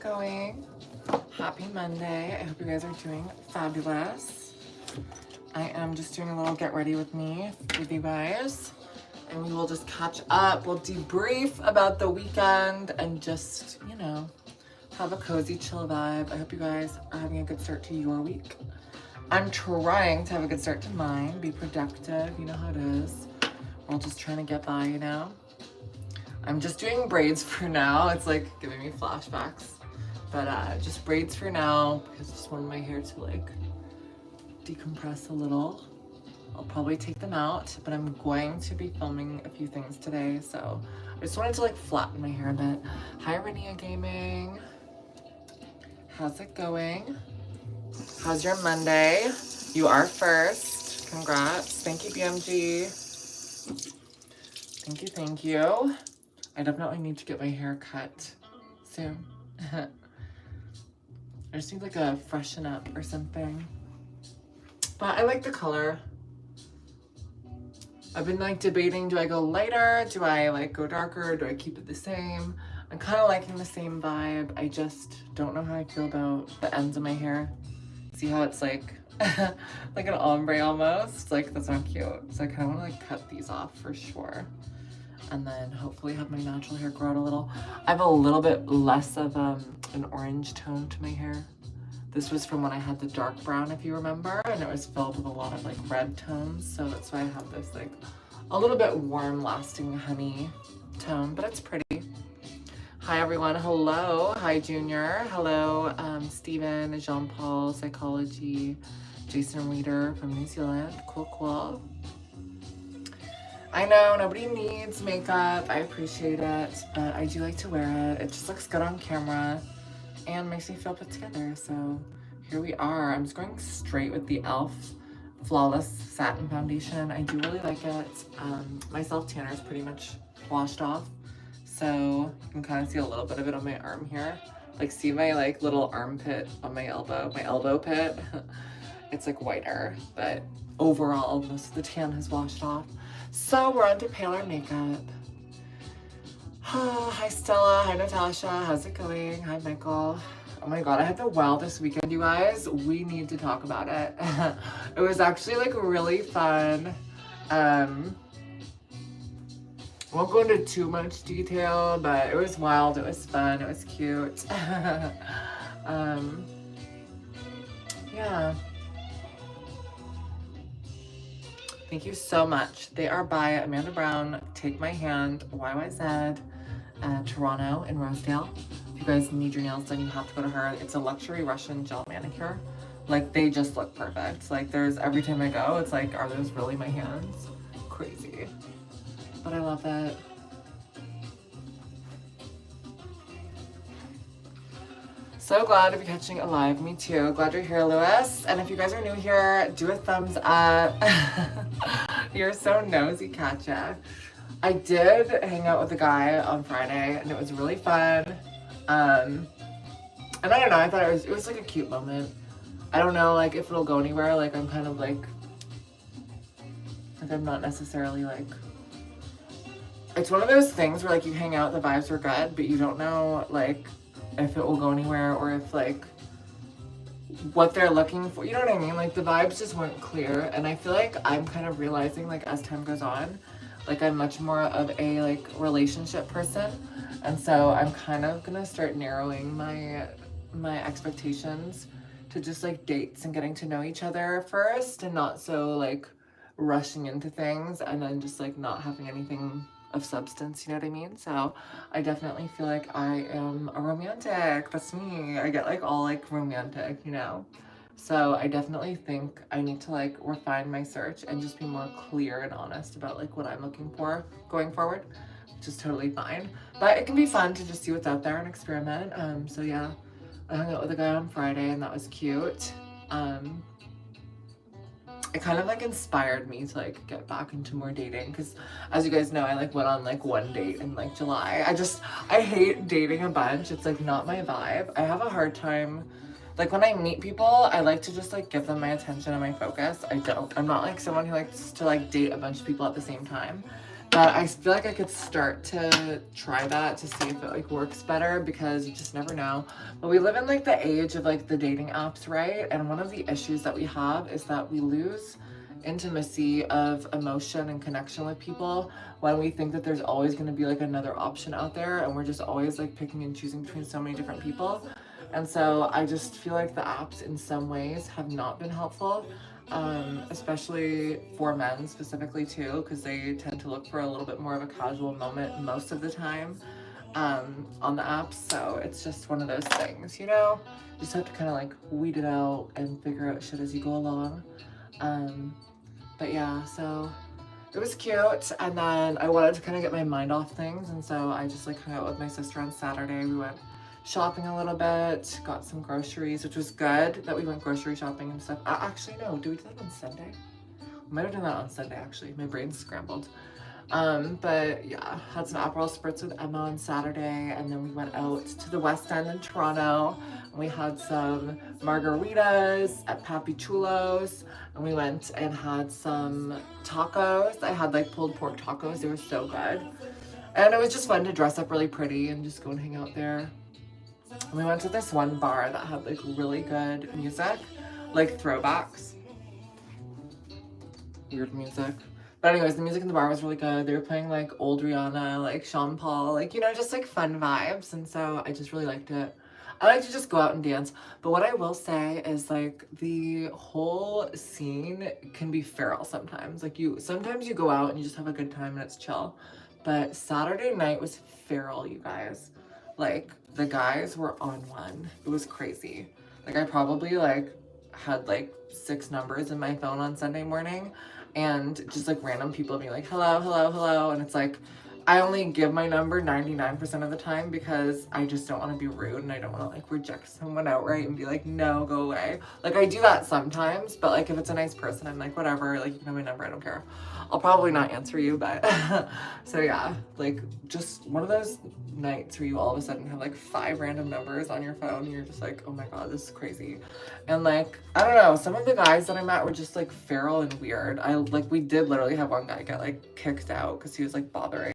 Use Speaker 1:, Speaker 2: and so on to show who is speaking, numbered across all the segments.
Speaker 1: going? Happy Monday. I hope you guys are doing fabulous. I am just doing a little get ready with me with you guys. And we will just catch up. We'll debrief about the weekend and just, you know, have a cozy, chill vibe. I hope you guys are having a good start to your week. I'm trying to have a good start to mine, be productive, you know how it is. We're all just trying to get by, you know? I'm just doing braids for now. It's like giving me flashbacks. But just braids for now because I just wanted my hair to like decompress a little. I'll probably take them out, but I'm going to be filming a few things today, so I just wanted to like flatten my hair a bit. Hi Renia Gaming. How's it going? How's your Monday? You are first. Congrats. Thank you, BMG. Thank you, thank you. I definitely need to get my hair cut soon. I just need like a freshen up or something. But I like the color. I've been like debating, do I go lighter? Do I like go darker? Do I keep it the same? I'm kind of liking the same vibe. I just don't know how I feel about the ends of my hair. See how it's like like an ombre almost? Like that's not cute. So I kind of want to like cut these off for sure. And then hopefully have my natural hair grow out a little. I have a little bit less of an orange tone to my hair. This was from when I had the dark brown, if you remember, and it was filled with a lot of like red tones. So that's why I have this like a little bit warm lasting honey tone, but it's pretty. Hi everyone, hello. Hi Junior, hello Stephen, Jean-Paul, Psychology, Jason Reader from New Zealand, cool. I know nobody needs makeup, I appreciate it, but I do like to wear it. It just looks good on camera and makes me feel put together, so here we are. I'm just going straight with the e.l.f. Flawless Satin Foundation. I do really like it. My self-tanner is pretty much washed off, so you can kind of see a little bit of it on my arm here. Like see my like little armpit on my elbow pit. It's like whiter, but overall most of the tan has washed off. So we're on to paler makeup. Hi Stella, hi Natasha, how's it going? Hi Michael. Oh my god, I had the wildest weekend, you guys. We need to talk about it. It was actually like really fun. Won't go into too much detail, but it was wild, it was fun, it was cute. Yeah. Thank you so much. They are by Amanda Brown, Take My Hand, YYZ, Toronto in Rosedale. If you guys need your nails done, you have to go to her. It's a luxury Russian gel manicure. Like, they just look perfect. Like, there's, every time I go, it's like, are those really my hands? Crazy. But I love it. So glad to be catching a live. Me too. Glad you're here, Lewis. And if you guys are new here, do a thumbs up. You're so nosy, Katja. I did hang out with a guy on Friday, and it was really fun. And I don't know, I thought it was like a cute moment. I don't know, like, if it'll go anywhere. Like, I'm kind of like I'm not necessarily like, it's one of those things where like you hang out, the vibes were good, but you don't know like if it will go anywhere or if like what they're looking for, you know what I mean? Like the vibes just weren't clear, and I feel like I'm kind of realizing like as time goes on, like I'm much more of a like relationship person, and so I'm kind of gonna start narrowing my expectations to just like dates and getting to know each other first, and not so like rushing into things and then just like not having anything of substance, you know what I mean? So I definitely feel like I am a romantic. That's me. I get like all like romantic, you know? So I definitely think I need to like refine my search and just be more clear and honest about like what I'm looking for going forward, which is totally fine. But it can be fun to just see what's out there and experiment. So yeah, I hung out with a guy on Friday and that was cute. It kind of like inspired me to like get back into more dating, because as you guys know, I like went on like one date in like July. I hate dating a bunch. It's like not my vibe. I have a hard time, like when I meet people, I like to just like give them my attention and my focus. I'm not like someone who likes to like date a bunch of people at the same time. But I feel like I could start to try that to see if it like works better, because you just never know. But we live in like the age of like the dating apps, right? And one of the issues that we have is that we lose intimacy of emotion and connection with people when we think that there's always going to be like another option out there, and we're just always like picking and choosing between so many different people. And so I just feel like the apps in some ways have not been helpful, especially for men specifically too, because they tend to look for a little bit more of a casual moment most of the time on the apps. So it's just one of those things, you know? You just have to kind of like weed it out and figure out shit as you go along. But yeah, so it was cute. And then I wanted to kind of get my mind off things, and so I just like hung out with my sister on Saturday. We went shopping a little bit, got some groceries, which was good that we went grocery shopping and stuff. Actually, no, did we do that on Sunday? We might have done that on Sunday, actually. My brain's scrambled. But yeah, had some Aperol spritz with Emma on Saturday, and then we went out to the West End in Toronto, and we had some margaritas at Papi Chulo's, and we went and had some tacos. I had like pulled pork tacos. They were so good. And it was just fun to dress up really pretty and just go and hang out there. And we went to this one bar that had like really good music, like throwbacks. Weird music. But anyways, the music in the bar was really good. They were playing like old Rihanna, like Sean Paul, like, you know, just like fun vibes. And so I just really liked it. I like to just go out and dance. But what I will say is like the whole scene can be feral sometimes. Like sometimes you go out and you just have a good time and it's chill. But Saturday night was feral, you guys. Like the guys were on one. It was crazy. Like I probably like had like 6 numbers in my phone on Sunday morning, and just like random people being like, hello, hello, hello. And it's like, I only give my number 99% of the time because I just don't want to be rude, and I don't want to like reject someone outright and be like, no, go away. Like I do that sometimes, but like if it's a nice person, I'm like, whatever, like you can have my number, I don't care. I'll probably not answer you, but so yeah, like just one of those nights where you all of a sudden have like 5 random numbers on your phone and you're just like, oh my god, this is crazy. And like, I don't know, some of the guys that I met were just like feral and weird. We did literally have one guy get like kicked out because he was like bothering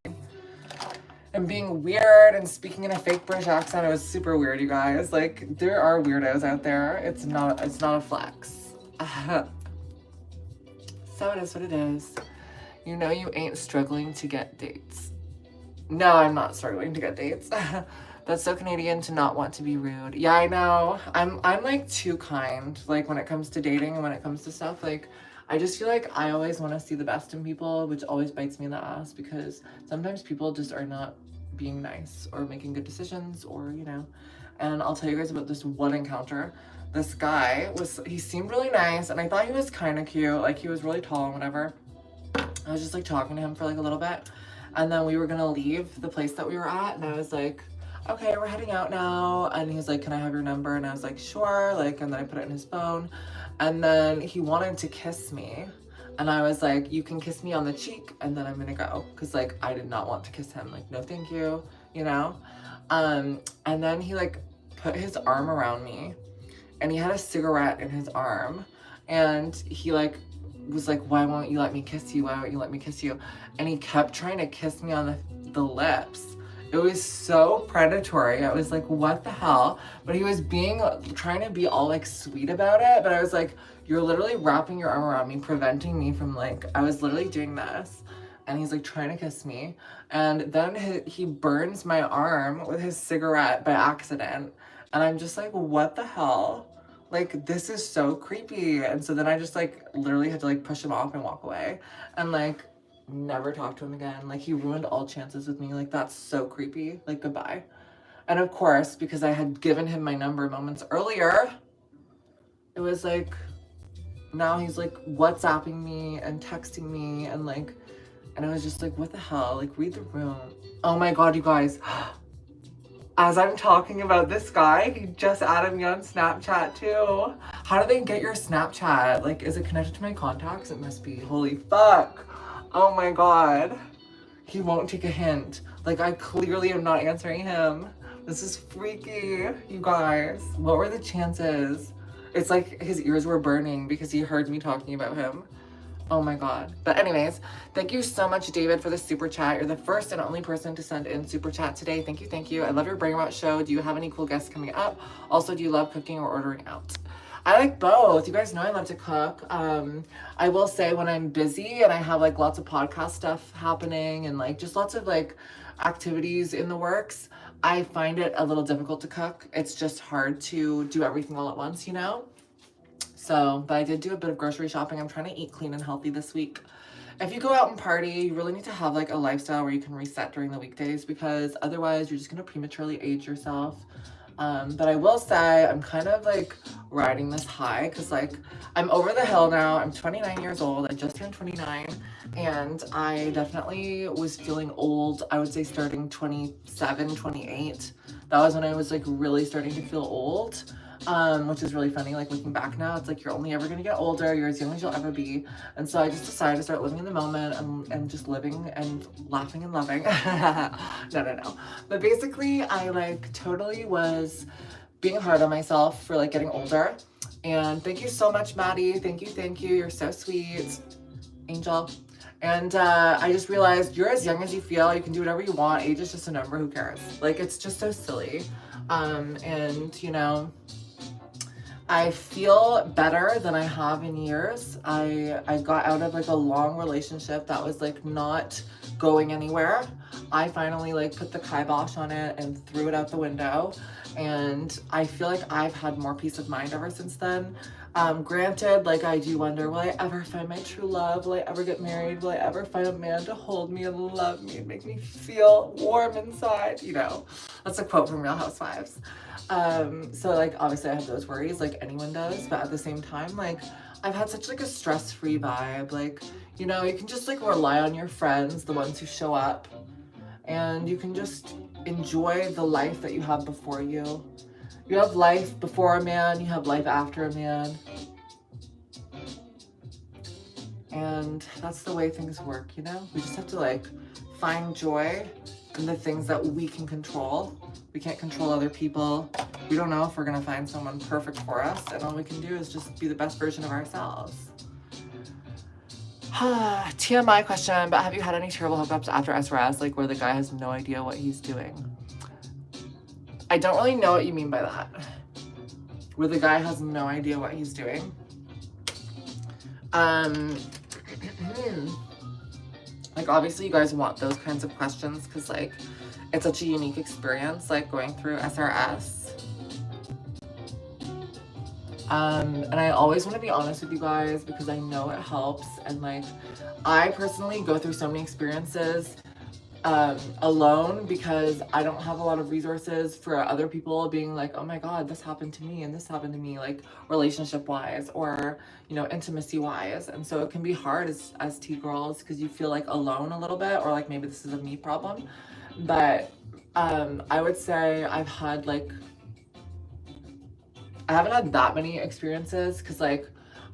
Speaker 1: and being weird and speaking in a fake British accent. It was super weird, you guys. Like there are weirdos out there. It's not a flex. So it is what it is. You know you ain't struggling to get dates. No, I'm not struggling to get dates. That's so Canadian to not want to be rude. Yeah, I know. I'm like too kind, like when it comes to dating and when it comes to stuff. Like I just feel like I always want to see the best in people, which always bites me in the ass because sometimes people just are not being nice or making good decisions, or you know. And I'll tell you guys about this one encounter. This guy he seemed really nice, and I thought he was kind of cute. Like he was really tall and whatever. I was just like talking to him for like a little bit, and then we were gonna leave the place that we were at, and I was like, okay, we're heading out now. And he was like, can I have your number? And I was like, sure. Like, and then I put it in his phone, and then he wanted to kiss me, and I was like, you can kiss me on the cheek and then I'm gonna go, because like I did not want to kiss him. Like, no thank you, you know. And then he like put his arm around me, and he had a cigarette in his arm, and he like was like, why won't you let me kiss you? Why won't you let me kiss you? And he kept trying to kiss me on the lips. It was so predatory. I was like, what the hell? But he was trying to be all like sweet about it. But I was like, you're literally wrapping your arm around me, preventing me from like, I was literally doing this. And he's like trying to kiss me. And then he burns my arm with his cigarette by accident. And I'm just like, what the hell? Like, this is so creepy. And so then I just like literally had to like push him off and walk away. And like, never talk to him again. Like, he ruined all chances with me. Like, that's so creepy. Like, goodbye. And of course, because I had given him my number moments earlier, it was like, now he's like WhatsApping me and texting me, and like, and I was just like, what the hell? Like, read the room. Oh my god, you guys. As I'm talking about this guy, he just added me on Snapchat too. How do they get your Snapchat? Like, is it connected to my contacts? It must be. Holy fuck. Oh my god. He won't take a hint. Like, I clearly am not answering him. This is freaky, you guys. What were the chances? It's like his ears were burning because he heard me talking about him. Oh my God. But anyways, thank you so much, David, for the super chat. You're the first and only person to send in super chat today. Thank you, thank you. I love your Bring About show. Do you have any cool guests coming up? Also, do you love cooking or ordering out? I like both. You guys know I love to cook. I will say when I'm busy and I have like lots of podcast stuff happening and like just lots of like activities in the works, I find it a little difficult to cook. It's just hard to do everything all at once, you know? So, but I did do a bit of grocery shopping. I'm trying to eat clean and healthy this week. If you go out and party, you really need to have like a lifestyle where you can reset during the weekdays, because otherwise you're just going to prematurely age yourself. But I will say I'm kind of like riding this high because like I'm over the hill now. I'm 29 years old. I just turned 29 and I definitely was feeling old. I would say starting 27, 28. That was when I was like really starting to feel old. Which is really funny, like looking back now, it's like you're only ever gonna get older, you're as young as you'll ever be. And so I just decided to start living in the moment and just living and laughing and loving. No. But basically, I like totally was being hard on myself for like getting older. And thank you so much, Maddie. Thank you. You're so sweet. Angel. And I just realized you're as young as you feel. You can do whatever you want. Age is just a number. Who cares? Like, it's just so silly. And, you know, I feel better than I have in years. I got out of like a long relationship that was like not going anywhere. I finally like put the kibosh on it and threw it out the window. And I feel like I've had more peace of mind ever since then. Granted, like I do wonder, will I ever find my true love? Will I ever get married? Will I ever find a man to hold me and love me and make me feel warm inside? You know, that's a quote from Real Housewives. So like obviously I have those worries like anyone does, but at the same time, like I've had such like a stress-free vibe. Like, you know, you can just like rely on your friends, the ones who show up, and you can just enjoy the life that you have before you. You have life before a man, you have life after a man. And that's the way things work, you know? We just have to like find joy in the things that we can control. We can't control other people. We don't know if we're gonna find someone perfect for us, and all we can do is just be the best version of ourselves. TMI question, but have you had any terrible hookups after SRS, like where the guy has no idea what he's doing? I don't really know what you mean by that. Where the guy has no idea what he's doing. Like obviously you guys want those kinds of questions because like it's such a unique experience, like going through SRS. And I always want to be honest with you guys because I know it helps. And like, I personally go through so many experiences alone because I don't have a lot of resources for other people being like, oh my God, this happened to me and this happened to me, like relationship wise or, you know, intimacy wise. And so it can be hard as T-girls because you feel like alone a little bit, or like maybe this is a me problem. But I would say I've had like, I haven't had that many experiences because like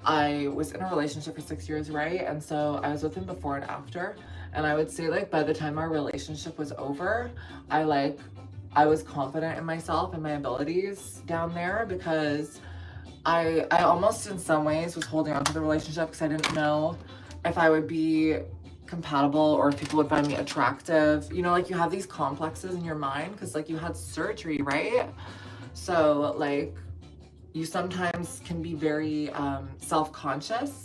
Speaker 1: I was in a relationship for 6 years, right? And so I was with him before and after. And I would say like by the time our relationship was over, I was confident in myself and my abilities down there because I almost in some ways was holding on to the relationship because I didn't know if I would be compatible or if people would find me attractive. You know, like you have these complexes in your mind because like you had surgery, right? So like you sometimes can be very self-conscious.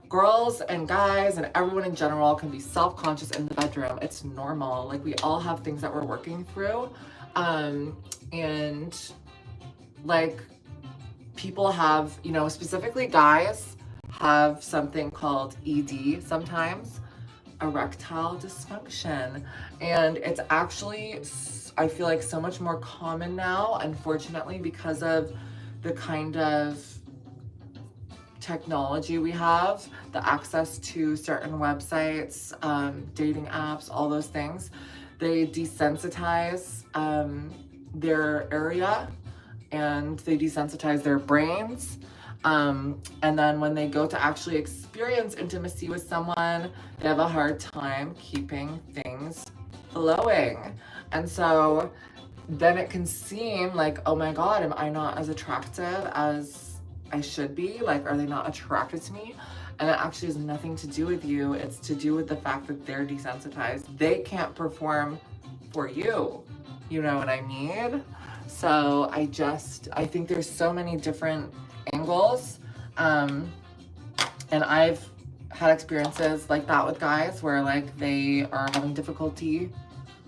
Speaker 1: Girls and guys and everyone in general can be self-conscious in the bedroom. It's normal. Like we all have things that we're working through. And like people have, you know, specifically guys have something called ED sometimes, erectile dysfunction. And it's actually, I feel like so much more common now, unfortunately, because of the kind of technology we have, the access to certain websites, dating apps, all those things. They desensitize their area and they desensitize their brains. And then when they go to actually experience intimacy with someone, they have a hard time keeping things flowing. And so then it can seem like, oh my God, am I not as attractive as I should be? Like, are they not attracted to me? And it actually has nothing to do with you. It's to do with the fact that they're desensitized. They can't perform for you. You know what I mean? So I think there's so many different angles. And I've had experiences like that with guys where like they are having difficulty,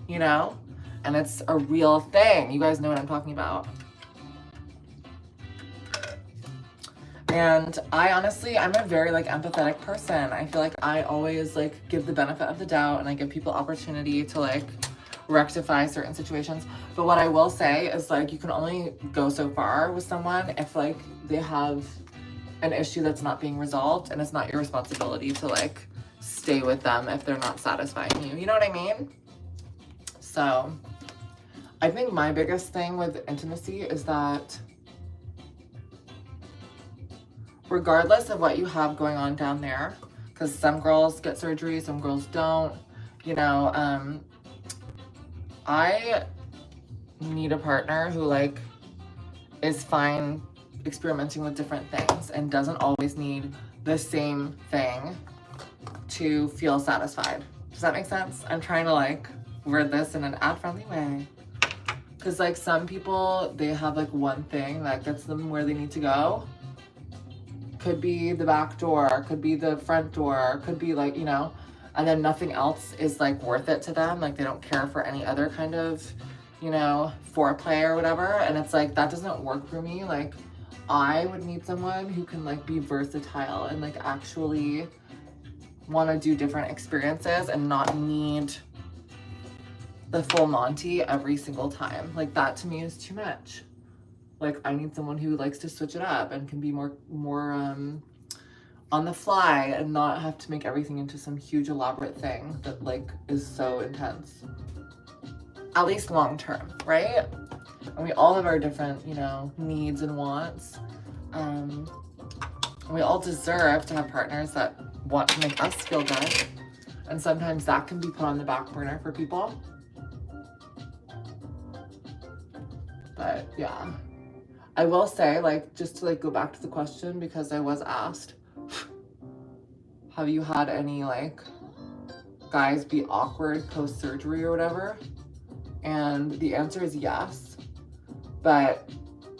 Speaker 1: you know, and it's a real thing. You guys know what I'm talking about. And I honestly, I'm a very like empathetic person. I feel like I always like give the benefit of the doubt and I give people opportunity to like rectify certain situations. But what I will say is like you can only go so far with someone if like they have an issue that's not being resolved, and it's not your responsibility to like stay with them if they're not satisfying you. You know what I mean? So I think my biggest thing with intimacy is that regardless of what you have going on down there, because some girls get surgery, some girls don't, you know, I need a partner who like is fine experimenting with different things and doesn't always need the same thing to feel satisfied. Does that make sense? I'm trying to like word this in an ad-friendly way. Because like some people, they have like one thing that gets them where they need to go. Could be the back door, could be the front door, could be like, you know, and then nothing else is like worth it to them. Like they don't care for any other kind of, you know, foreplay or whatever. And it's like, that doesn't work for me. Like I would need someone who can like be versatile and like actually want to do different experiences and not need the full Monty every single time. Like that to me is too much. Like I need someone who likes to switch it up and can be more on the fly and not have to make everything into some huge elaborate thing that like is so intense. At least long term, right? And we all have our different, you know, needs and wants. And we all deserve to have partners that want to make us feel good. And sometimes that can be put on the back burner for people. But yeah, I will say, like, just to like go back to the question, because I was asked, have you had any like guys be awkward post-surgery or whatever? And the answer is yes. But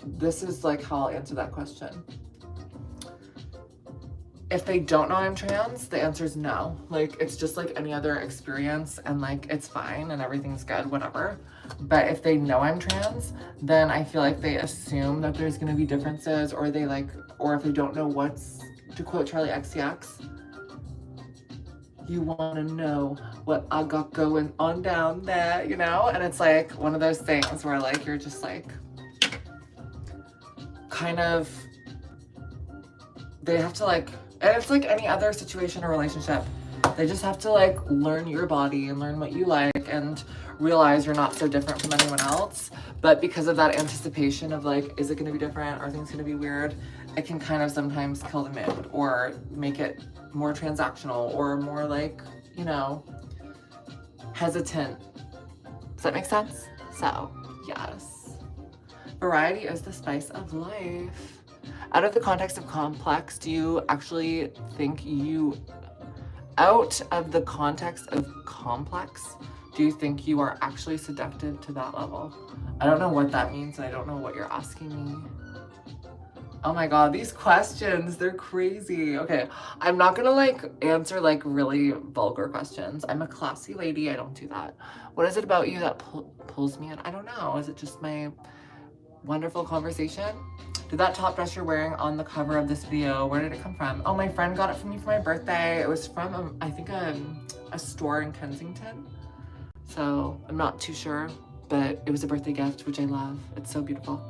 Speaker 1: this is like how I'll answer that question. If they don't know I'm trans, the answer is no. Like, it's just like any other experience and like, it's fine and everything's good, whatever. But if they know I'm trans, then I feel like they assume that there's gonna be differences, or they like, or if they don't know what's, to quote Charlie XCX, you wanna know what I got going on down there, you know? And it's like one of those things where like, you're just like, kind of, they have to like, and it's like any other situation or relationship. They just have to like learn your body and learn what you like and realize you're not so different from anyone else. But because of that anticipation of like, is it gonna be different? Are things gonna be weird? It can kind of sometimes kill the mood or make it more transactional or more like, you know, hesitant. Does that make sense? So, yes. Variety is the spice of life. Out of the context of complex, do you actually think out of the context of complex, do you think you are actually seductive to that level? I don't know what that means, and I don't know what you're asking me. Oh my God, these questions, they're crazy. Okay, I'm not gonna like answer like really vulgar questions. I'm a classy lady, I don't do that. What is it about you that pulls me in? I don't know, is it just my wonderful conversation? Did that top dress you're wearing on the cover of this video, where did it come from? Oh, my friend got it for me for my birthday. It was from, I think, a store in Kensington. So I'm not too sure, but it was a birthday gift, which I love. It's so beautiful.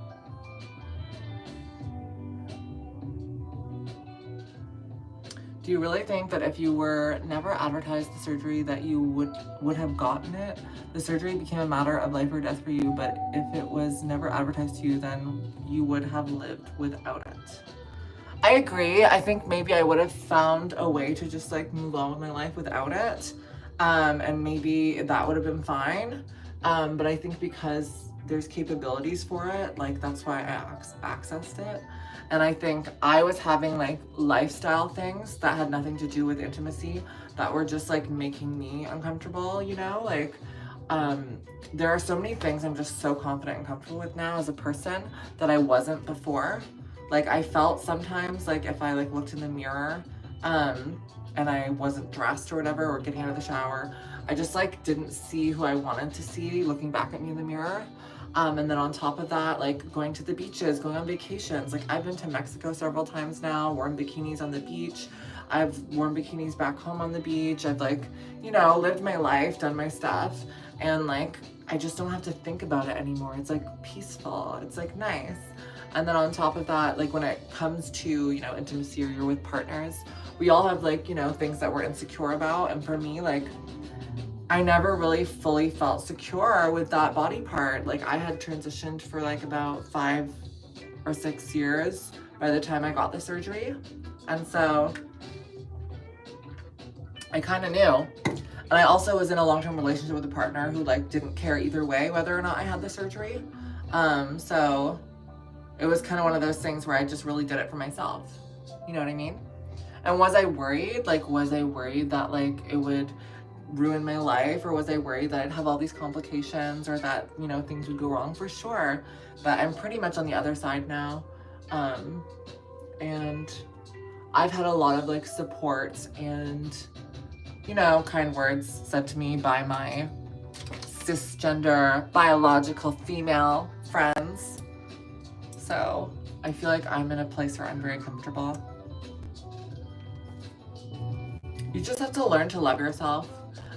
Speaker 1: Do you really think that if you were never advertised the surgery that you would have gotten it? The surgery became a matter of life or death for you, but if it was never advertised to you, then you would have lived without it. I agree. I think maybe I would have found a way to just like move on with my life without it. And maybe that would have been fine. But I think because there's capabilities for it. Like, that's why I accessed it. And I think I was having like lifestyle things that had nothing to do with intimacy that were just like making me uncomfortable, you know? Like, there are so many things I'm just so confident and comfortable with now as a person that I wasn't before. Like, I felt sometimes like if I like looked in the mirror, and I wasn't dressed or whatever, or getting out of the shower, I just like didn't see who I wanted to see looking back at me in the mirror. And then on top of that, like going to the beaches, going on vacations. Like, I've been to Mexico several times now, worn bikinis on the beach. I've worn bikinis back home on the beach. I've like, you know, lived my life, done my stuff. And like, I just don't have to think about it anymore. It's like peaceful. It's like nice. And then on top of that, like when it comes to, you know, intimacy or you're with partners, we all have like, you know, things that we're insecure about. And for me, like, I never really fully felt secure with that body part. Like, I had transitioned for like about 5 or 6 years by the time I got the surgery. And so I kind of knew. And I also was in a long-term relationship with a partner who like didn't care either way whether or not I had the surgery. So it was kind of one of those things where I just really did it for myself. You know what I mean? And was I worried? Like, was I worried that like it would ruin my life, or was I worried that I'd have all these complications, or that, you know, things would go wrong? For sure. But I'm pretty much on the other side now. And I've had a lot of like support and, you know, kind words said to me by my cisgender biological female friends. So I feel like I'm in a place where I'm very comfortable. You just have to learn to love yourself.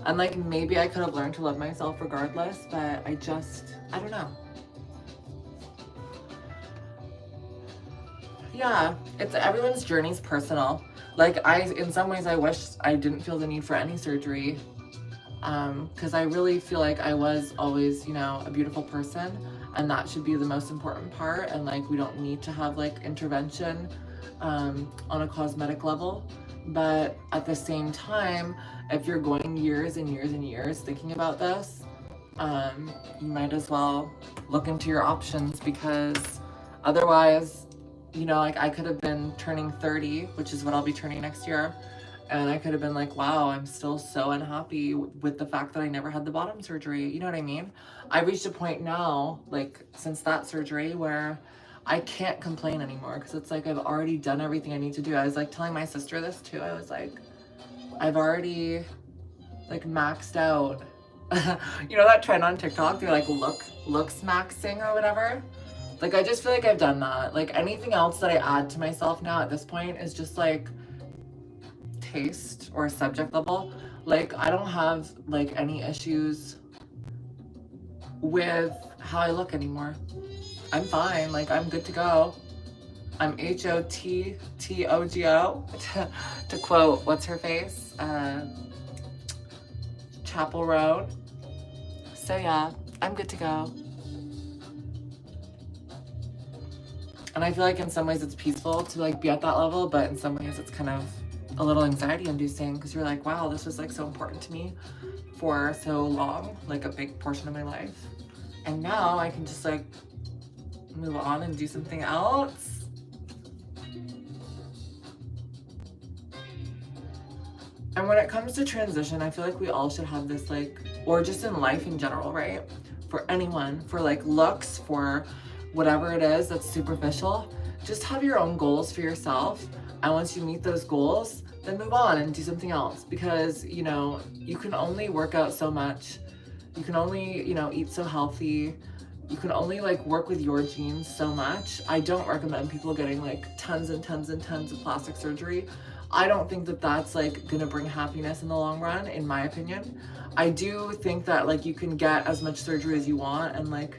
Speaker 1: And like, maybe I could have learned to love myself regardless, but I don't know. Yeah, everyone's journey's personal. Like, in some ways I wish I didn't feel the need for any surgery. Because I really feel like I was always, you know, a beautiful person, and that should be the most important part. And like, we don't need to have like intervention on a cosmetic level. But at the same time, if you're going years and years and years thinking about this, you might as well look into your options, because otherwise, you know, like I could have been turning 30, which is what I'll be turning next year, and I could have been like, wow, I'm still so unhappy with the fact that I never had the bottom surgery. You know what I mean? I've reached a point now, like since that surgery, where I can't complain anymore, because it's like I've already done everything I need to do. I was like telling my sister this too. I was like, I've already like maxed out. You know that trend on TikTok? They're like looks maxing or whatever. Like, I just feel like I've done that. Like, anything else that I add to myself now at this point is just like taste or subject level. Like, I don't have like any issues with how I look anymore. I'm fine. Like, I'm good to go. I'm HOTTOGO, to quote, what's her face? Chapel Road. So yeah, I'm good to go. And I feel like in some ways it's peaceful to like be at that level, but in some ways it's kind of a little anxiety inducing, because you're like, wow, this was like so important to me for so long, like a big portion of my life. And now I can just like move on and do something else. And when it comes to transition, I feel like we all should have this like, or just in life in general, right? For anyone, for like looks, for whatever it is that's superficial, just have your own goals for yourself. And once you meet those goals, then move on and do something else. Because, you know, you can only work out so much. You can only, you know, eat so healthy. You can only like work with your genes so much. I don't recommend people getting like tons and tons and tons of plastic surgery. I don't think that that's like gonna bring happiness in the long run, in my opinion. I do think that like you can get as much surgery as you want, and like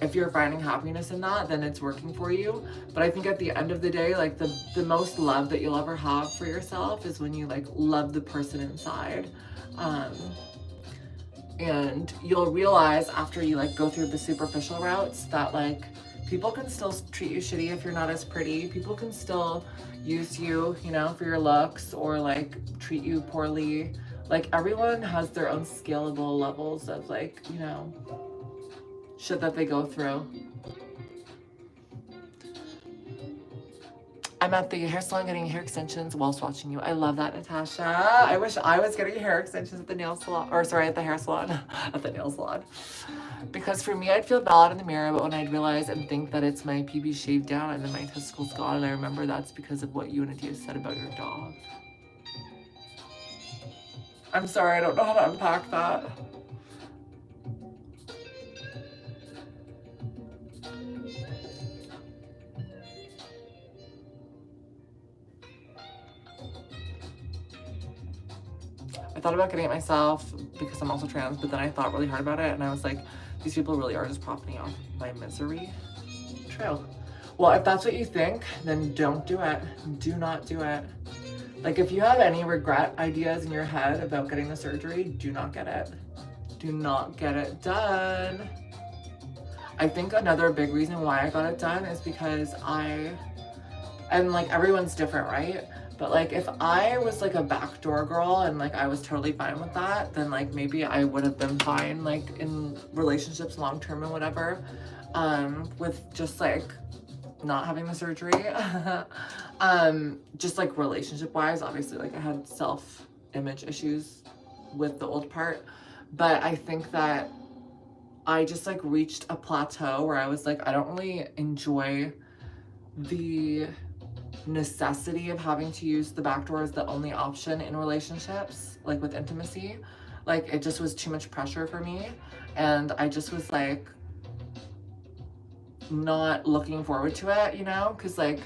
Speaker 1: if you're finding happiness in that, then it's working for you. But I think at the end of the day, like the most love that you'll ever have for yourself is when you like love the person inside. And you'll realize after you like go through the superficial routes that like people can still treat you shitty if you're not as pretty. People can still use you, you know, for your looks, or like treat you poorly. Like, everyone has their own scalable levels of like, you know, shit that they go through. I'm at the hair salon getting hair extensions whilst watching you. I love that, Natasha. I wish I was getting hair extensions at the nail salon, or sorry, at the hair salon, at the nail salon. Because for me, I'd feel bad in the mirror, but when I'd realize and think that it's my PB shaved down and then my testicles gone, and I remember that's because of what you and Adia said about your dog. I'm sorry, I don't know how to unpack that. I thought about getting it myself because I'm also trans, but then I thought really hard about it and I was like, these people really are just profiting off my misery. True. Well, if that's what you think, then don't do it. Do not do it. Like, if you have any regret ideas in your head about getting the surgery, do not get it. Do not get it done. I think another big reason why I got it done is because and like everyone's different, right? But like if I was like a backdoor girl and like I was totally fine with that, then like maybe I would have been fine like in relationships long term and whatever, with just like not having the surgery. Just like relationship wise, obviously like I had self-image issues with the old part, but I think that I just like reached a plateau where I was like, I don't really enjoy the necessity of having to use the back door as the only option in relationships, like with intimacy. Like it just was too much pressure for me, and I just was like not looking forward to it, you know, because like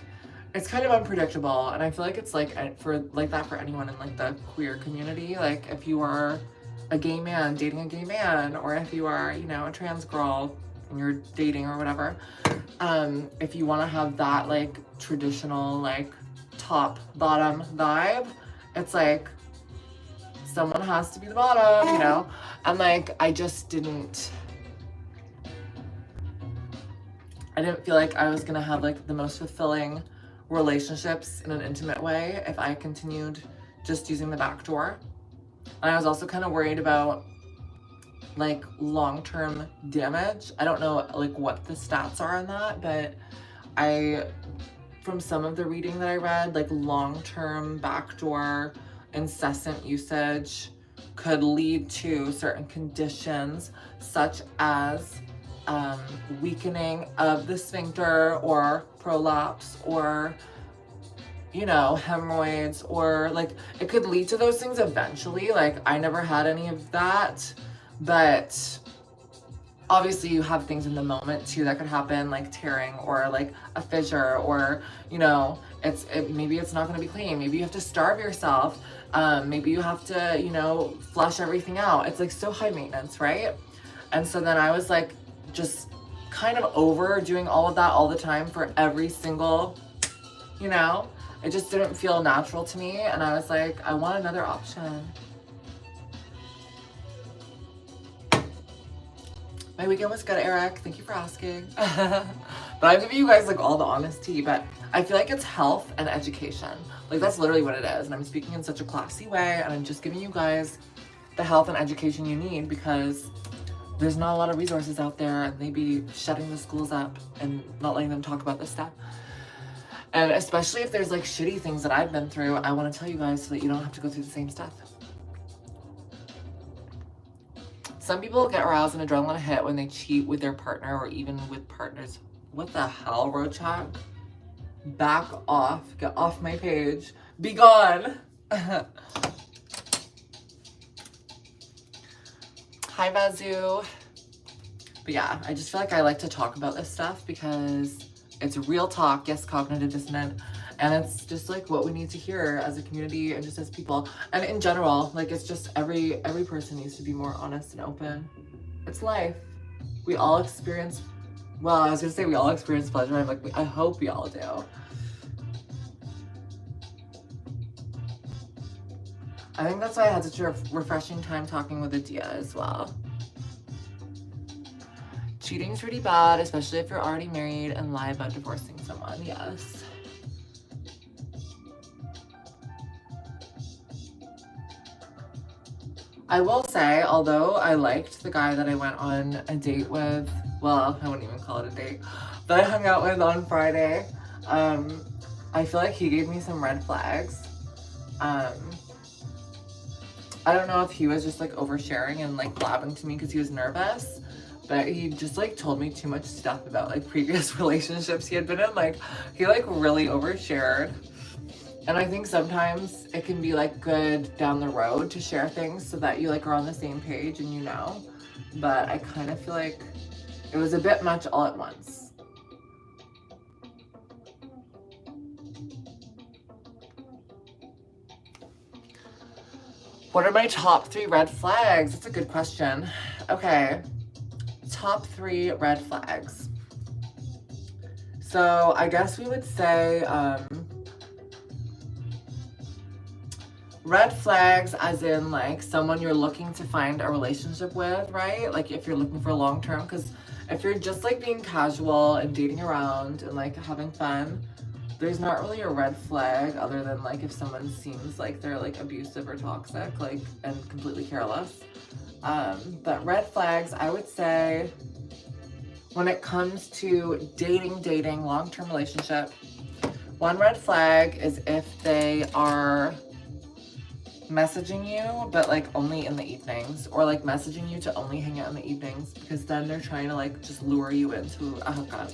Speaker 1: it's kind of unpredictable, and I feel like it's like for like that for anyone in like the queer community. Like if you are a gay man dating a gay man, or if you are, you know, a trans girl and you're dating or whatever, if you want to have that like traditional like top bottom vibe, it's like someone has to be the bottom, you know. And like I didn't feel like I was gonna have like the most fulfilling relationships in an intimate way if I continued just using the back door. And I was also kind of worried about like long-term damage. I don't know like what the stats are on that, but from some of the reading that I read, like long-term backdoor incessant usage could lead to certain conditions such as weakening of the sphincter or prolapse, or you know, hemorrhoids, or like it could lead to those things eventually. Like I never had any of that, but obviously you have things in the moment too that could happen, like tearing or like a fissure, or you know, maybe it's not going to be clean, maybe you have to starve yourself, maybe you have to, you know, flush everything out. It's like so high maintenance, right? And so then I was like just kind of over doing all of that all the time for every single, you know, it just didn't feel natural to me, and I was like, I want another option. My weekend was good, Eric. Thank you for asking. But I'm giving you guys like all the honesty, but I feel like it's health and education. Like that's literally what it is. And I'm speaking in such a classy way, and I'm just giving you guys the health and education you need, because there's not a lot of resources out there, and they be shutting the schools up and not letting them talk about this stuff. And especially if there's like shitty things that I've been through, I want to tell you guys so that you don't have to go through the same stuff. Some people get aroused and adrenaline hit when they cheat with their partner or even with partners. What the hell, Rochak? Back off. Get off my page. Be gone. Hi, Vazu. But yeah, I just feel like I like to talk about this stuff because it's real talk. Yes, cognitive dissonant. And it's just like what we need to hear as a community and just as people. And in general, like it's just every person needs to be more honest and open. It's life. We all experience, well, I was gonna say we all experience pleasure. I'm like, I hope we all do. I think that's why I had such a refreshing time talking with Adia as well. Cheating's pretty bad, especially if you're already married and lie about divorcing someone. Yes. I will say, although I liked the guy that I went on a date with well, I wouldn't even call it a date, that I hung out with on Friday. I feel like he gave me some red flags. I don't know if he was just like oversharing and like blabbing to me because he was nervous, but he just like told me too much stuff about like previous relationships he had been in. Like he like really overshared. And I think sometimes it can be like good down the road to share things so that you like are on the same page and you know. But I kind of feel like it was a bit much all at once. What are my top 3 red flags? That's a good question. Okay. Top 3 red flags. So I guess we would say red flags as in like someone you're looking to find a relationship with, right? Like if you're looking for long term, because if you're just like being casual and dating around and like having fun, there's not really a red flag other than like if someone seems like they're like abusive or toxic, like, and completely careless. But red flags, I would say, when it comes to dating, long-term relationship, one red flag is if they are messaging you, but like only in the evenings, or like messaging you to only hang out in the evenings, because then they're trying to like just lure you into a hookup.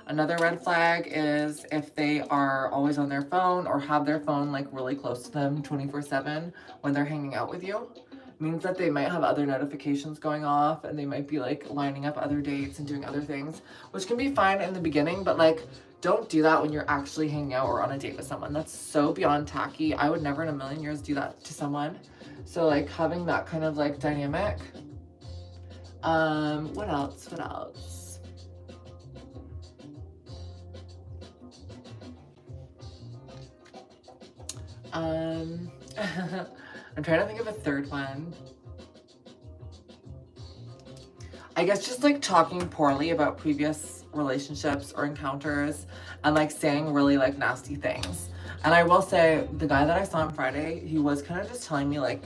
Speaker 1: Another red flag is if they are always on their phone or have their phone like really close to them 24/7 when they're hanging out with you. It means that they might have other notifications going off and they might be like lining up other dates and doing other things, which can be fine in the beginning, but like don't do that when you're actually hanging out or on a date with someone. That's so beyond tacky. I would never in a million years do that to someone. So like having that kind of like dynamic. What else? What else? I'm trying to think of a third one. I guess just like talking poorly about previous relationships or encounters and like saying really like nasty things. And I will say the guy that I saw on Friday, he was kind of just telling me like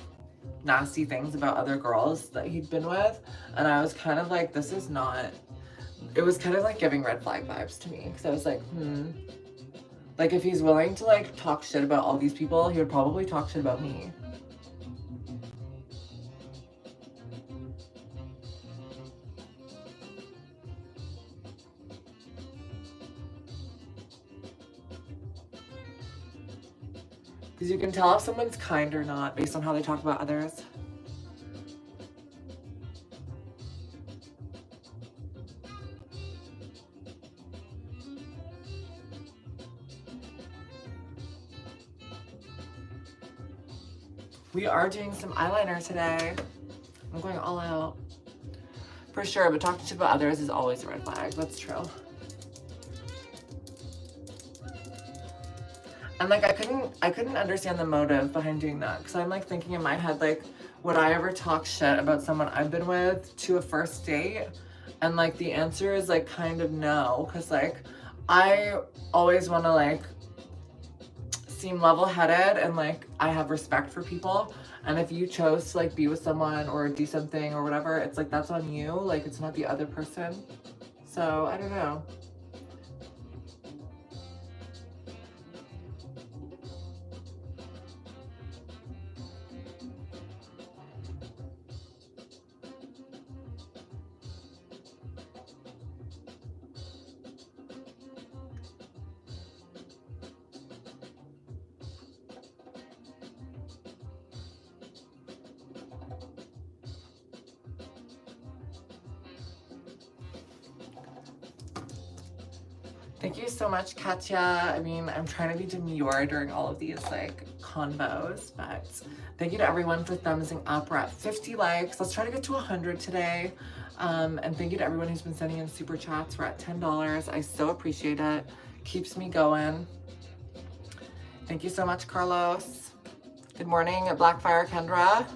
Speaker 1: nasty things about other girls that he'd been with. And I was kind of like, this is not, it was kind of like giving red flag vibes to me. Cause I was like, like if he's willing to like talk shit about all these people, he would probably talk shit about me. Because you can tell if someone's kind or not based on how they talk about others. We are doing some eyeliner today. I'm going all out. For sure, but talking shit about others is always a red flag. That's true. And like I couldn't understand the motive behind doing that, because I'm like thinking in my head, like, would I ever talk shit about someone I've been with to a first date? And like the answer is like kind of no, because like I always want to like seem level-headed and like I have respect for people. And if you chose to like be with someone or do something or whatever, it's like that's on you, like it's not the other person. So I don't know. Thank you so much, Katya. I mean, I'm trying to be demure during all of these like convos, but thank you to everyone for thumbsing up. We're at 50 likes. Let's try to get to 100 today. And thank you to everyone who's been sending in super chats. We're at $10. I so appreciate it. Keeps me going. Thank you so much, Carlos. Good morning, Blackfire Kendra.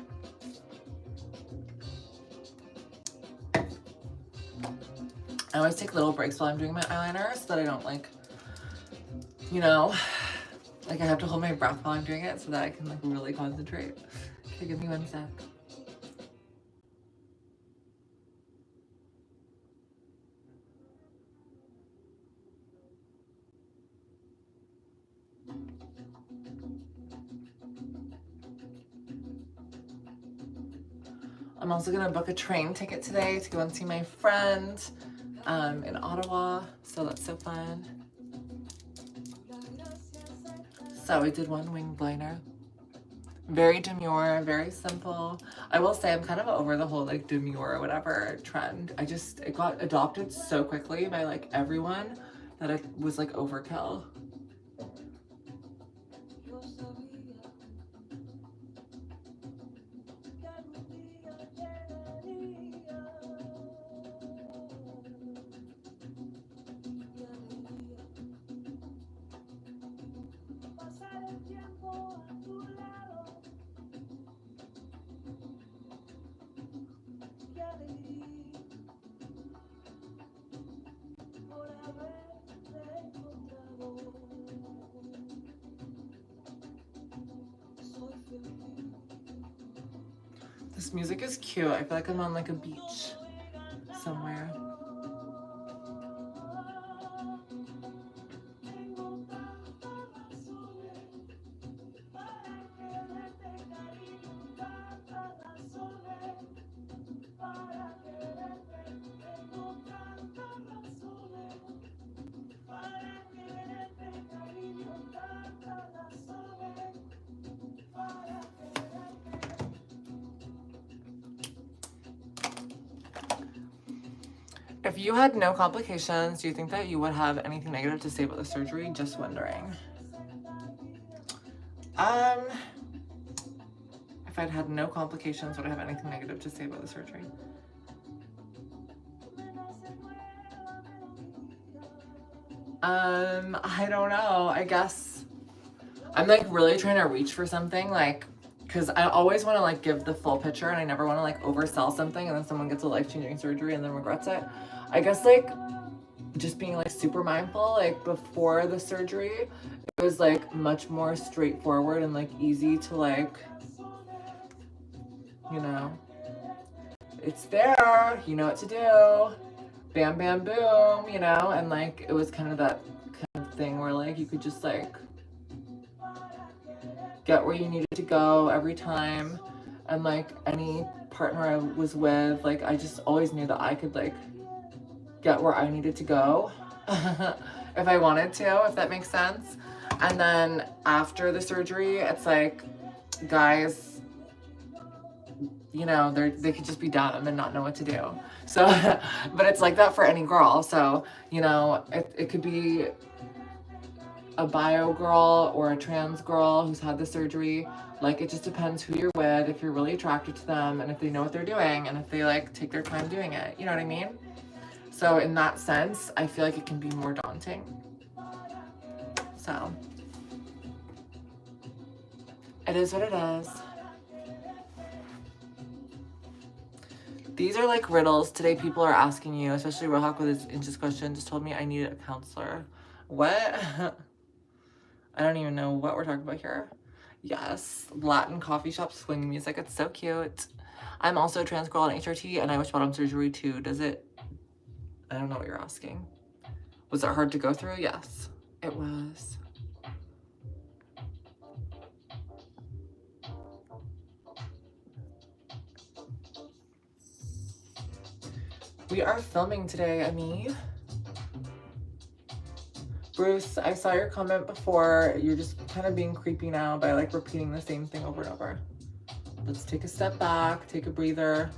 Speaker 1: I always take little breaks while I'm doing my eyeliner so that I don't like, you know, like I have to hold my breath while I'm doing it so that I can like really concentrate. Okay, give me 1 sec. I'm also gonna book a train ticket today to go and see my friend in Ottawa, so that's so fun. So we did one winged liner. Very demure, very simple. I will say I'm kind of over the whole like demure or whatever trend. It got adopted so quickly by like everyone that it was like overkill. This music is cute. I feel like I'm on like a beach somewhere. If you had no complications, do you think that you would have anything negative to say about the surgery? Just wondering. If I'd had no complications, would I have anything negative to say about the surgery? I don't know. I guess I'm like really trying to reach for something, like, because I always want to like give the full picture and I never want to like oversell something and then someone gets a life-changing surgery and then regrets it. I guess like just being like super mindful, like before the surgery, it was like much more straightforward and like easy to like, you know, it's there, you know what to do, bam, bam, boom, you know, and like it was kind of that kind of thing where like you could just like get where you needed to go every time, and like any partner I was with, like I just always knew that I could like get where I needed to go if I wanted to, if that makes sense. And then after the surgery, it's like guys, you know, they could just be dumb and not know what to do. So but it's like that for any girl. So, you know, it could be a bio girl or a trans girl who's had the surgery. Like it just depends who you're with, if you're really attracted to them, and if they know what they're doing, and if they like take their time doing it, you know what I mean? So in that sense, I feel like it can be more daunting. So it is what it is. These are like riddles. Today people are asking you, especially Rohak with his inches question, just told me I need a counselor. What? I don't even know what we're talking about here. Yes, Latin coffee shop swing music. It's so cute. I'm also a trans girl on HRT and I wish bottom surgery too. Does it? I don't know what you're asking. Was it hard to go through? Yes, it was. We are filming today, Ami. Bruce, I saw your comment before. You're just kind of being creepy now by like repeating the same thing over and over. Let's take a step back, take a breather.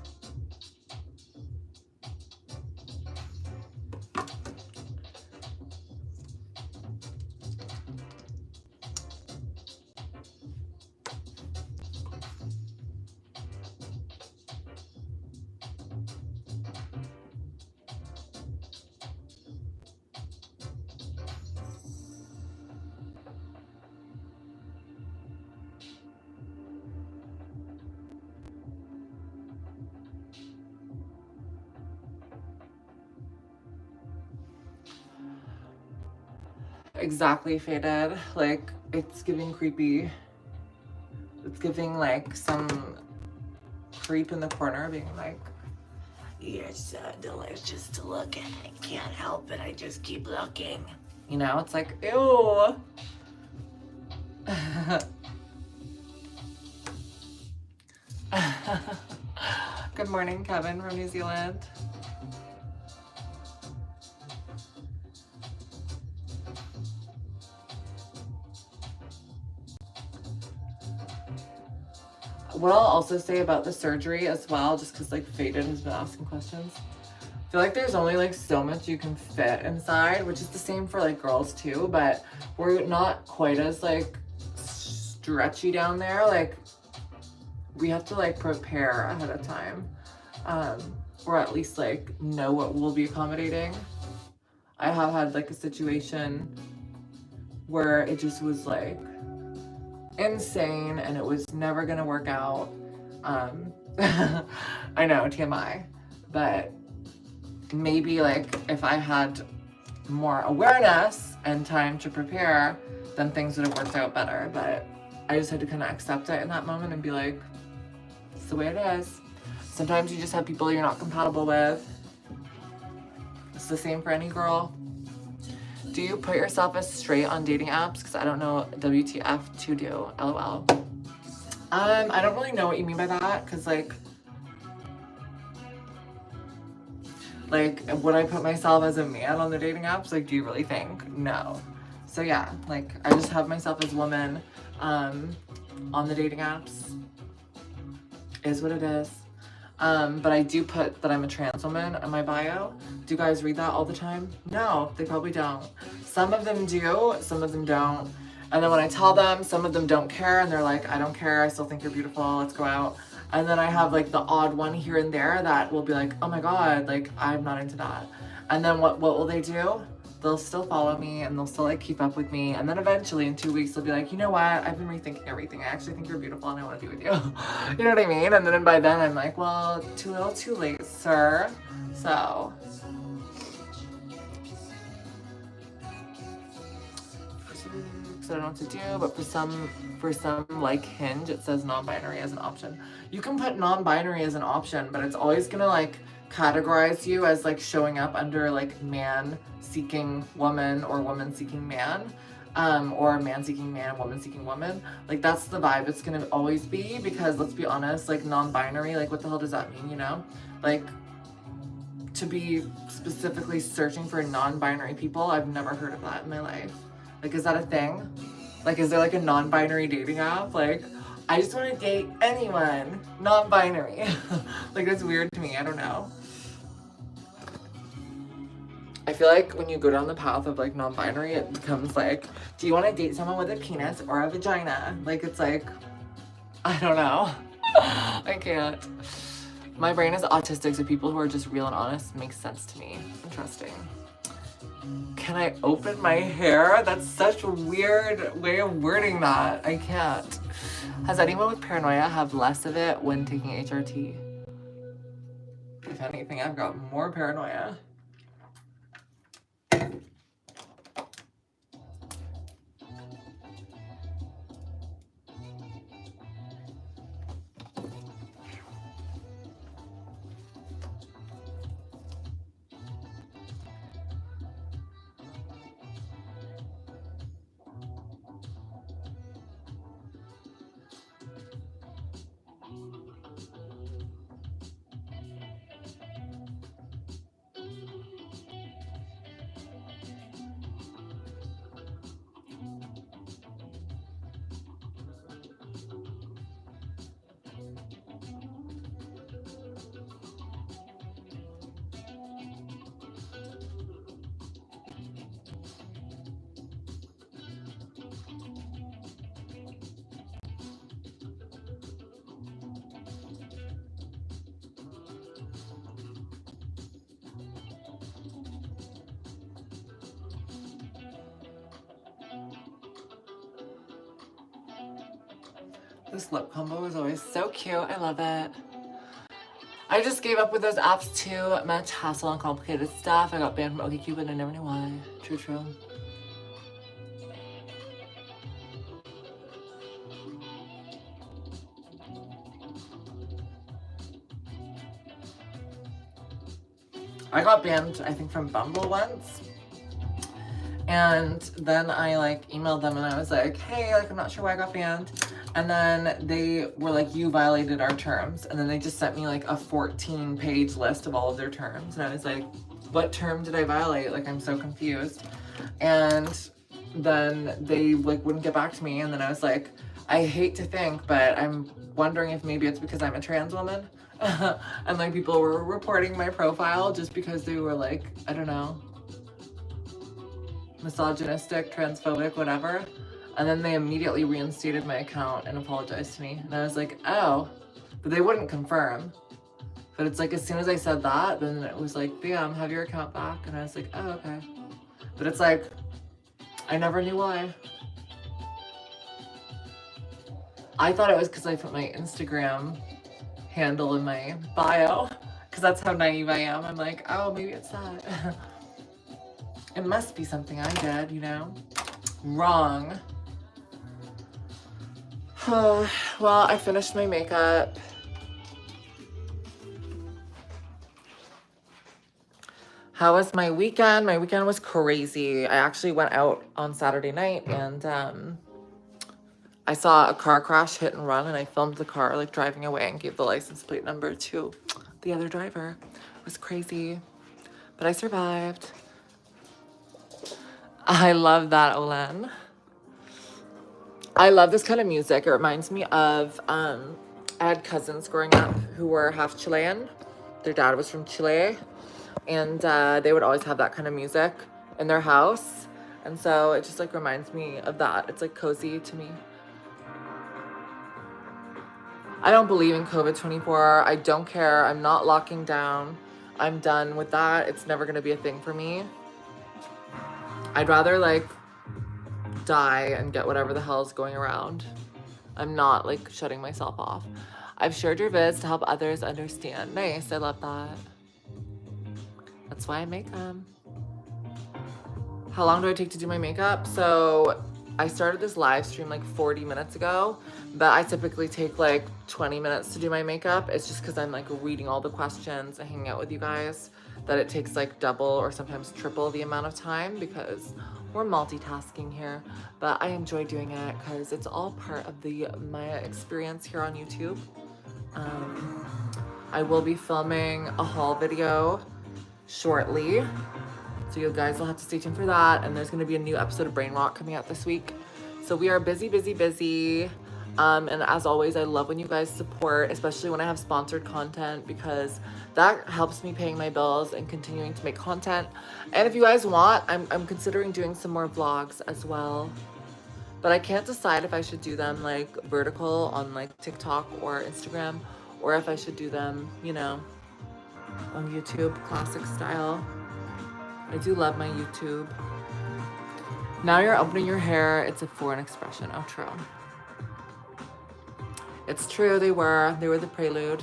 Speaker 1: Exactly, Faded. Like, it's giving creepy. It's giving like some creep in the corner being like, you're so delicious to look at. I can't help it. I just keep looking. You know, it's like, ew. Good morning, Kevin from New Zealand. What I'll also say about the surgery as well, just because like Faded has been asking questions. I feel like there's only like so much you can fit inside, which is the same for like girls too, but we're not quite as like stretchy down there. Like we have to like prepare ahead of time, or at least like know what we'll be accommodating. I have had like a situation where it just was like insane and it was never gonna work out. I know, TMI, but maybe like if I had more awareness and time to prepare, then things would have worked out better. But I just had to kind of accept it in that moment and be like, it's the way it is. Sometimes you just have people you're not compatible with. It's the same for any girl. Do you put yourself as straight on dating apps? Because I don't know WTF to do, LOL. I don't really know what you mean by that, because like would I put myself as a man on the dating apps? Like, do you really think? No. So yeah, like I just have myself as a woman on the dating apps. Is what it is. But I do put that I'm a trans woman in my bio. Do you guys read that all the time? No, they probably don't. Some of them do, some of them don't. And then when I tell them, some of them don't care and they're like, I don't care, I still think you're beautiful, let's go out. And then I have like the odd one here and there that will be like, oh my God, like I'm not into that. And then what will they do? They'll still follow me and they'll still like keep up with me. And then eventually in 2 weeks, they'll be like, you know what? I've been rethinking everything. I actually think you're beautiful and I want to be with you. You know what I mean? And then by then I'm like, well, too little too late, sir. So. I don't know what to do, but for some like Hinge, it says non-binary as an option. You can put non-binary as an option, but it's always gonna like categorize you as like showing up under like man seeking woman or woman seeking man, or man seeking man, woman seeking woman. Like that's the vibe it's gonna always be, because let's be honest, like non-binary, like what the hell does that mean, you know? Like to be specifically searching for non-binary people, I've never heard of that in my life. Like, is that a thing? Like, is there like a non-binary dating app? Like, I just want to date anyone, non-binary. Like, that's weird to me, I don't know. I feel like when you go down the path of like non-binary, it becomes like, do you want to date someone with a penis or a vagina? Like, it's like, I don't know. I can't. My brain is autistic, so people who are just real and honest makes sense to me. Interesting. Can I open my hair? That's such a weird way of wording that. I can't. Has anyone with paranoia have less of it when taking HRT? If anything, I've got more paranoia. This lip combo is always so cute. I love it. I just gave up with those apps too. Much hassle and complicated stuff. I got banned from OkCupid and I never knew why. True. I got banned, I think, from Bumble once. And then I like emailed them and I was like, hey, like I'm not sure why I got banned. And then they were like, you violated our terms. And then they just sent me like a 14-page list of all of their terms. And I was like, what term did I violate? Like I'm so confused. And then they like wouldn't get back to me. And then I was like, I hate to think, but I'm wondering if maybe it's because I'm a trans woman. And like people were reporting my profile just because they were like, I don't know, misogynistic, transphobic, whatever. And then they immediately reinstated my account and apologized to me. And I was like, oh, but they wouldn't confirm. But it's like, as soon as I said that, then it was like, bam, have your account back. And I was like, oh, okay. But it's like, I never knew why. I thought it was because I put my Instagram handle in my bio, because that's how naive I am. I'm like, oh, maybe it's that. It must be something I did, you know? Wrong. Oh, well, I finished my makeup. How was my weekend? My weekend was crazy. I actually went out on Saturday night and I saw a car crash, hit and run, and I filmed the car like driving away and gave the license plate number to the other driver. It was crazy, but I survived. I love that, Olen. I love this kind of music. It reminds me of, I had cousins growing up who were half Chilean. Their dad was from Chile. And they would always have that kind of music in their house. And so it just like reminds me of that. It's like cozy to me. I don't believe in COVID-24. I don't care. I'm not locking down. I'm done with that. It's never going to be a thing for me. I'd rather like die and get whatever the hell is going around. I'm not like shutting myself off. I've shared your vids to help others understand. Nice. I love that. That's why I make them. How long do I take to do my makeup? So I started this live stream like 40 minutes ago, but I typically take like 20 minutes to do my makeup. It's just because I'm like reading all the questions and hanging out with you guys that it takes like double or sometimes triple the amount of time because we're multitasking here. But I enjoy doing it because it's all part of the Maya experience here on YouTube. I will be filming a haul video shortly, so you guys will have to stay tuned for that. And there's going to be a new episode of Brain Rock coming out this week. So we are busy. And as always, I love when you guys support, especially when I have sponsored content, because that helps me paying my bills and continuing to make content. And if you guys want, I'm considering doing some more vlogs as well, but I can't decide if I should do them like vertical on like TikTok or Instagram, or if I should do them, you know, on YouTube, classic style. I do love my YouTube. Now you're opening your hair. It's a foreign expression. Oh, true. It's true. They were the prelude.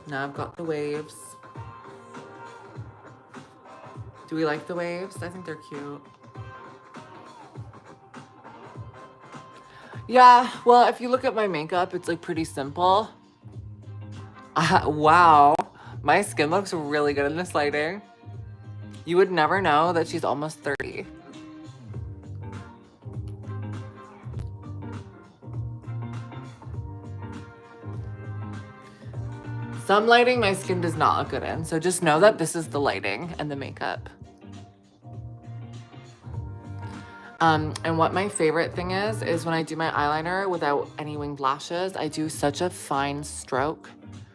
Speaker 1: Now I've got the waves. Do we like the waves? I think they're cute. Yeah, well, if you look at my makeup, it's like pretty simple. Wow. My skin looks really good in this lighting. You would never know that she's almost 30. Some lighting my skin does not look good in, so just know that this is the lighting and the makeup. And what my favorite thing is when I do my eyeliner without any winged lashes, I do such a fine stroke.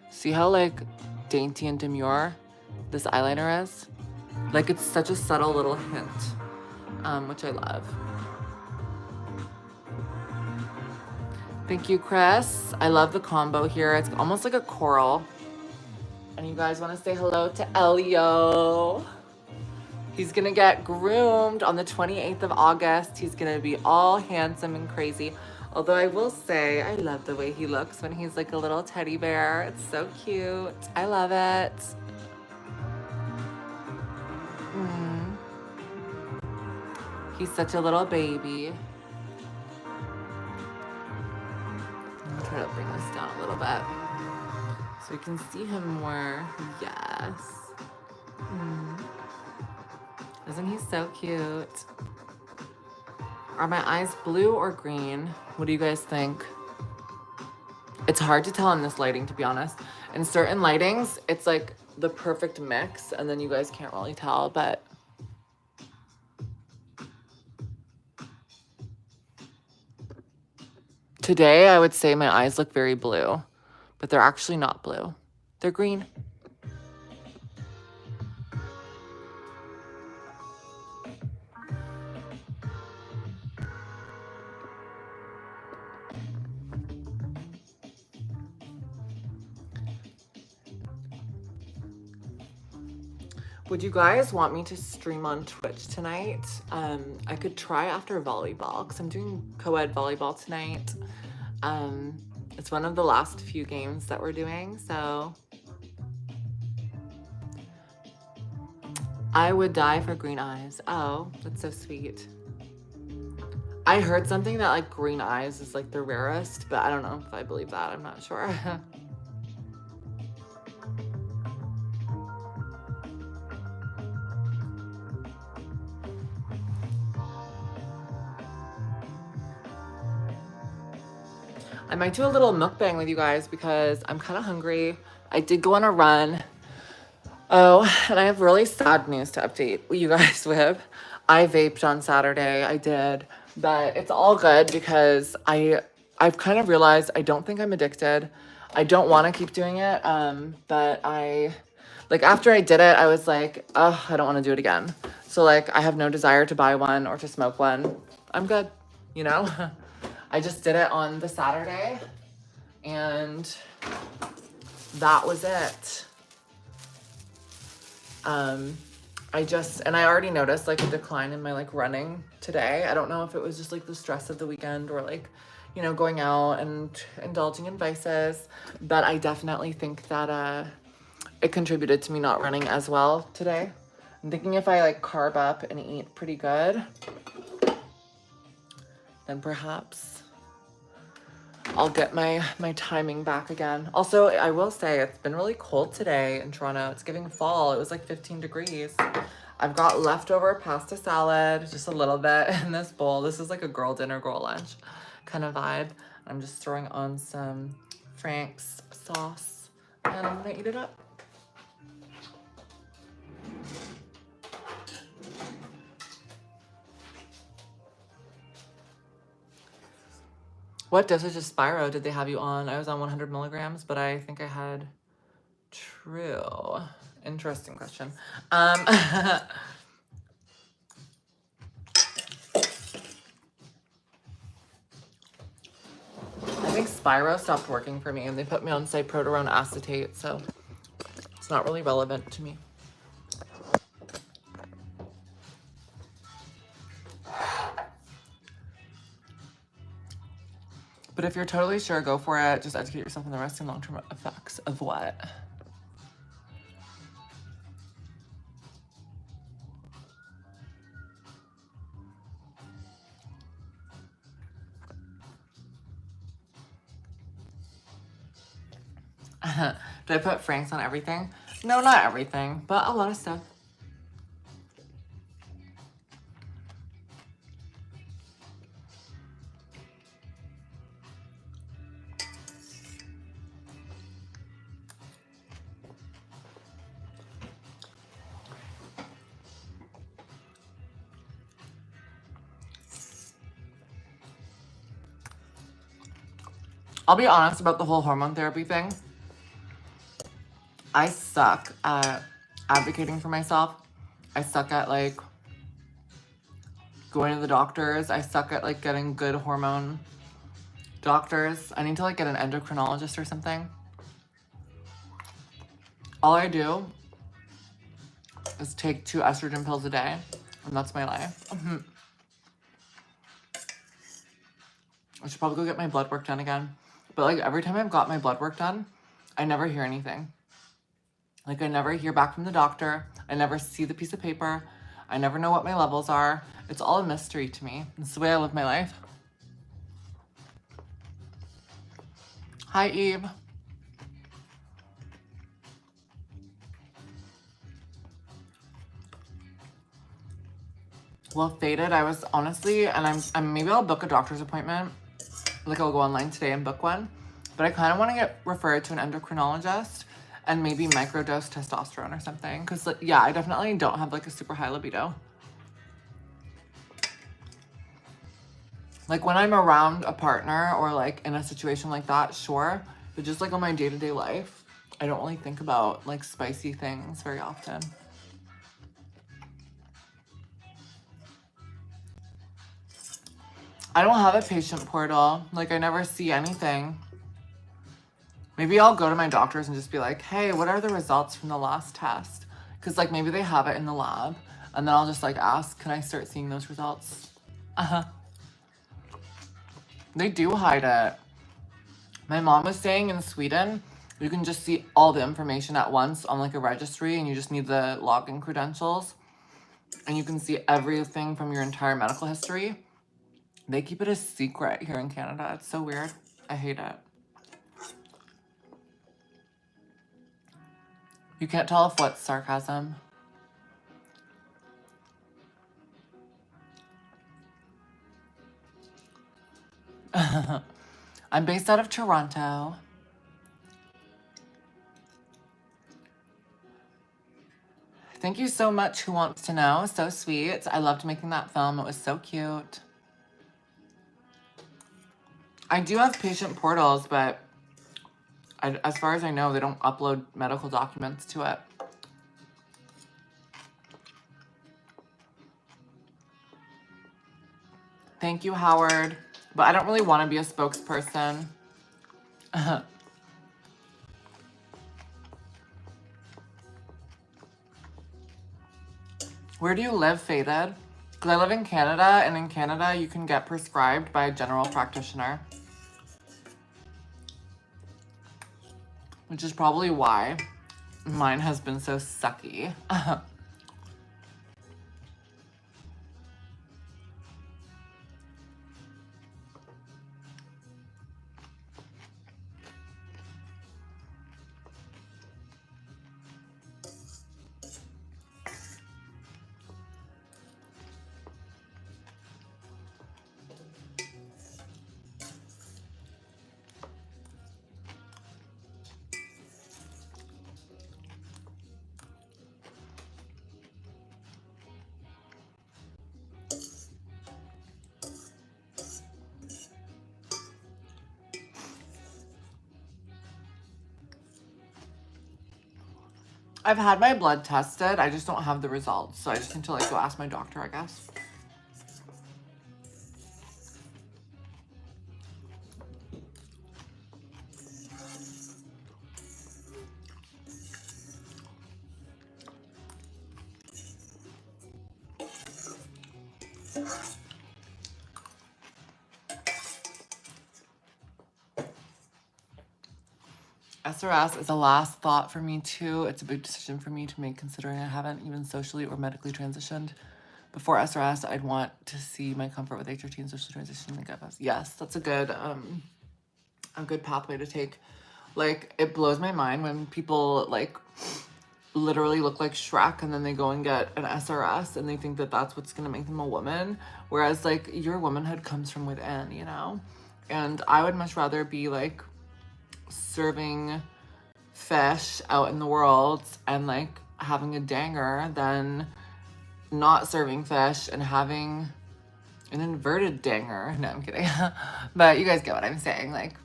Speaker 1: See how like dainty and demure this eyeliner is? Like it's such a subtle little hint, which I love. Thank you, Chris. I love the combo here. It's almost like a coral. And you guys want to say hello to Elio. He's gonna get groomed on the 28th of August. He's gonna be all handsome and crazy. Although I will say, I love the way he looks when he's like a little teddy bear. It's so cute. I love it. He's such a little baby. I'm gonna try to bring this down a little bit so we can see him more. Yes. Isn't he so cute? Are my eyes blue or green? What do you guys think? It's hard to tell in this lighting, to be honest. In certain lightings, it's like the perfect mix, and then you guys can't really tell, but today I would say my eyes look very blue, but they're actually not blue. They're green. Would you guys want me to stream on Twitch tonight? I could try after volleyball, because I'm doing co-ed volleyball tonight. It's one of the last few games that we're doing, so I would die for green eyes. Oh, that's so sweet. I heard something that like green eyes is like the rarest, but I don't know if I believe that. I'm not sure. I might do a little mukbang with you guys because I'm kind of hungry. I did go on a run. Oh, and I have really sad news to update you guys with. I vaped on Saturday. I did, but it's all good because I've kind of realized I don't think I'm addicted. I don't want to keep doing it. But like after I did it, I was like, oh, I don't want to do it again. So like I have no desire to buy one or to smoke one. I'm good, you know? I just did it on the Saturday and that was it. I already noticed like a decline in my like running today. I don't know if it was just like the stress of the weekend or like, you know, going out and indulging in vices, but I definitely think that it contributed to me not running as well today. I'm thinking if I like carb up and eat pretty good, then perhaps I'll get my timing back again. Also, I will say it's been really cold today in Toronto. It's giving fall. It was like 15 degrees. I've got leftover pasta salad, just a little bit in this bowl. This is like a girl dinner, girl lunch kind of vibe. I'm just throwing on some Frank's sauce and I'm gonna eat it up. What dosage of Spyro did they have you on? I was on 100 milligrams, but I think I had true. Interesting question. I think Spyro stopped working for me and they put me on cyproterone acetate, so it's not really relevant to me. But if you're totally sure, go for it. Just educate yourself on the rest and long-term effects of what? Do I put Frank's on everything? No, not everything, but a lot of stuff. I'll be honest about the whole hormone therapy thing. I suck at advocating for myself. I suck at like going to the doctors. I suck at like getting good hormone doctors. I need to like get an endocrinologist or something. All I do is take 2 estrogen pills a day, and that's my life. I should probably go get my blood work done again. But like every time I've got my blood work done, I never hear anything. Like I never hear back from the doctor. I never see the piece of paper. I never know what my levels are. It's all a mystery to me. It's the way I live my life. Hi, Eve. Well, faded, I was honestly, and I'm maybe I'll book a doctor's appointment. Like I'll go online today and book one. But I kind of want to get referred to an endocrinologist and maybe microdose testosterone or something. Because, like, yeah, I definitely don't have, like, a super high libido. Like, when I'm around a partner or, like, in a situation like that, sure. But just, like, on my day-to-day life, I don't really think about, like, spicy things very often. I don't have a patient portal. Like, I never see anything. Maybe I'll go to my doctors and just be like, hey, what are the results from the last test? Because, like, maybe they have it in the lab. And then I'll just, like, ask, can I start seeing those results? They do hide it. My mom was saying in Sweden, you can just see all the information at once on, like, a registry. And you just need the login credentials. And you can see everything from your entire medical history. They keep it a secret here in Canada. It's so weird. I hate it. You can't tell if what's sarcasm. I'm based out of Toronto. Thank you so much, Who Wants to Know. So sweet. I loved making that film. It was so cute. I do have patient portals, but as far as I know, they don't upload medical documents to it. Thank you, Howard. But I don't really want to be a spokesperson. Where do you live, Faded? Because I live in Canada, and in Canada, you can get prescribed by a general practitioner. Which is probably why mine has been so sucky. I've had my blood tested. I just don't have the results. So I just need to, like, go ask my doctor, I guess. SRS is a last thought for me too. It's a big decision for me to make, considering I haven't even socially or medically transitioned. Before SRS, I'd want to see my comfort with HRT and social transition. Yes, that's a good pathway to take. Like, it blows my mind when people, like, literally look like Shrek and then they go and get an SRS and they think that that's what's gonna make them a woman. Whereas, like, your womanhood comes from within, you know? And I would much rather be, like, serving fish out in the world and, like, having a danger than not serving fish and having an inverted danger. No, I'm kidding. But you guys get what I'm saying. Like,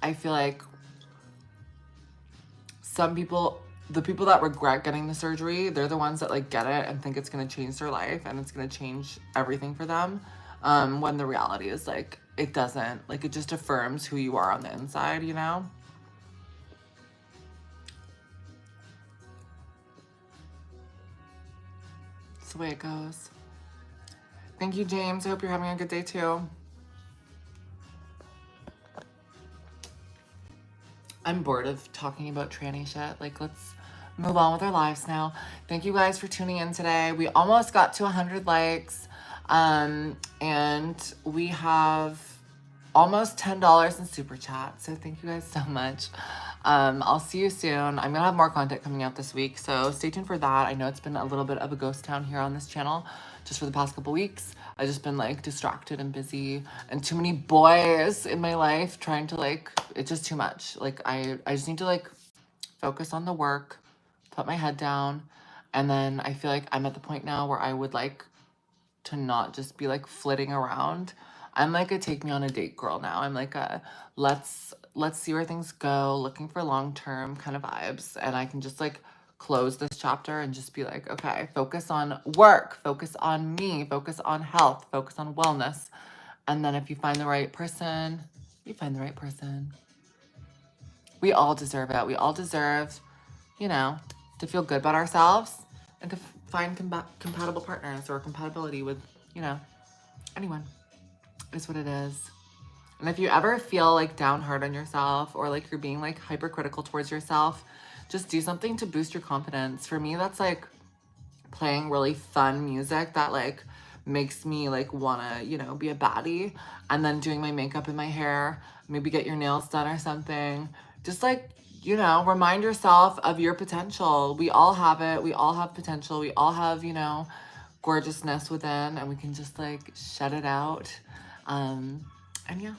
Speaker 1: I feel like some people, the people that regret getting the surgery, they're the ones that, like, get it and think it's going to change their life and it's going to change everything for them. When the reality is, like, it doesn't. Like, it just affirms who you are on the inside, you know? That's the way it goes. Thank you, James. I hope you're having a good day, too. I'm bored of talking about tranny shit. Like, let's move on with our lives now. Thank you guys for tuning in today. We almost got to 100 likes. And we have almost $10 in super chat. So thank you guys so much. I'll see you soon. I'm gonna have more content coming out this week, so stay tuned for that. I know it's been a little bit of a ghost town here on this channel, just for the past couple weeks. I've just been like distracted and busy and too many boys in my life trying to like, it's just too much. Like I just need to like focus on the work, put my head down. And then I feel like I'm at the point now where I would like to not just be like flitting around. I'm like a take me on a date girl now. I'm like a let's see where things go, looking for long-term kind of vibes. And I can just like close this chapter and just be like, okay, focus on work, focus on me, focus on health, focus on wellness. And then if you find the right person, you find the right person. We all deserve it. We all deserve, you know, to feel good about ourselves and to find compatible partners or compatibility with, you know, anyone. Is what it is. And if you ever feel like down hard on yourself or like you're being like hypercritical towards yourself, just do something to boost your confidence. For me, that's like playing really fun music that like makes me like wanna, you know, be a baddie, and then doing my makeup and my hair, maybe get your nails done or something. Just like, you know, remind yourself of your potential. We all have it. We all have potential. We all have, you know, gorgeousness within, and we can just like shut it out. And yeah.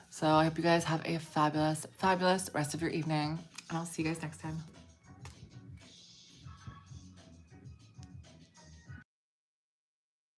Speaker 1: So I hope you guys have a fabulous, fabulous rest of your evening, and I'll see you guys next time.